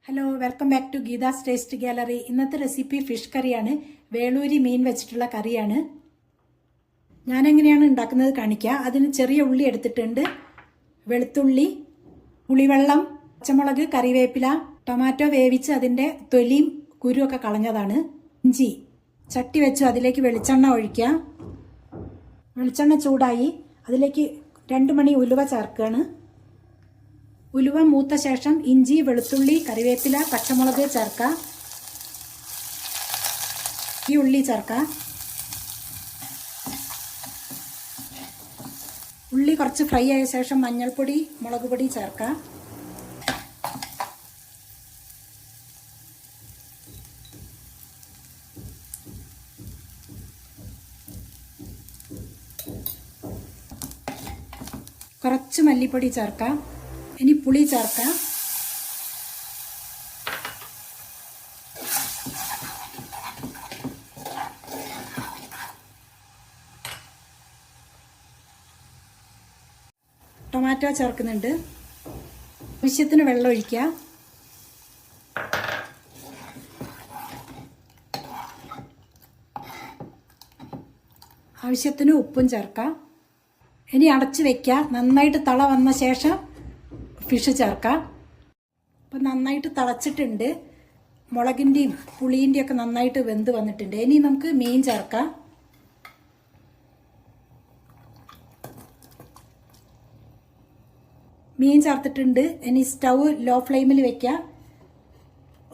Hello, welcome back to Geetha's taste gallery. ഇന്നത്തെ recipe fish കറിയാണ്. വേളൂരി മീൻ വെച്ചിട്ടുള്ള കറിയാണ്. ഞാൻ എങ്ങനെയാണ് ഉണ്ടാക്കുന്നത് കാണിക്കാം. അതിന് ചെറിയ ഉള്ളി എടുത്തിട്ടുണ്ട്, വെളുത്തുള്ളി, പുളിവെള്ളം, പച്ചമുളക്, കറിവേപ്പില, ടൊമാറ്റോ വേവിച്ച് അതിൻ്റെ തൊലിയും കുരുവൊക്കെ കളഞ്ഞതാണ്, ഇഞ്ചി. ചട്ടി വെച്ചു അതിലേക്ക് വെളിച്ചെണ്ണ ഒഴിക്കുക. വെളിച്ചെണ്ണ ചൂടായി അതിലേക്ക് 2 മണി ഉലുവ ചേർക്കുകയാണ്. ഉലുവ മൂത്ത ശേഷം ഇഞ്ചി, വെളുത്തുള്ളി, കറിവേപ്പില, പച്ചമുളക് ചേർക്കുക. ഈ ഉള്ളി ചേർക്കുക. ഉള്ളി കുറച്ച് ഫ്രൈ ആയ ശേഷം മഞ്ഞൾപ്പൊടി, മുളക് പൊടി ചേർക്കുക. കുറച്ച് മല്ലിപ്പൊടി ചേർക്കാം. ഇനി പുളി ചേർക്കാം. ടൊമാറ്റോ ചേർക്കുന്നുണ്ട്. ആവശ്യത്തിന് വെള്ളം ഒഴിക്കുക. ആവശ്യത്തിന് ഉപ്പും ചേർക്കാം. ഇനി അടച്ചു വെക്കുക. നന്നായിട്ട് തള വന്ന ശേഷം ഫിഷ് ചേർക്കാം. അപ്പം നന്നായിട്ട് തിളച്ചിട്ടുണ്ട്. മുളകിൻ്റെയും പുളിൻ്റെയും ഒക്കെ നന്നായിട്ട് വെന്ത് വന്നിട്ടുണ്ട്. ഇനി നമുക്ക് മീൻ ചേർക്കാം. മീൻ ചേർത്തിട്ടുണ്ട്. ഇനി സ്റ്റൗ ലോ ഫ്ലെയിമിൽ വെക്കുക.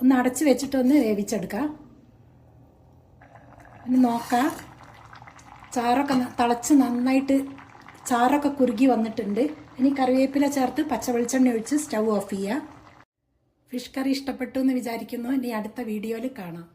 ഒന്ന് അടച്ച് വെച്ചിട്ടൊന്ന് വേവിച്ചെടുക്കാം. ഇനി നോക്കാം. ചാറൊക്കെ തിളച്ച് നന്നായിട്ട് ചാറൊക്കെ കുറുകി വന്നിട്ടുണ്ട്. ഇനി കറിവേപ്പില ചേർത്ത് പച്ചവെളിച്ചെണ്ണ ഒഴിച്ച് സ്റ്റൗ ഓഫ് ചെയ്യുക. ഫിഷ് കറി ഇഷ്ടപ്പെട്ടു എന്ന് വിചാരിക്കുന്നു. ഇനി അടുത്ത വീഡിയോയിൽ കാണാം.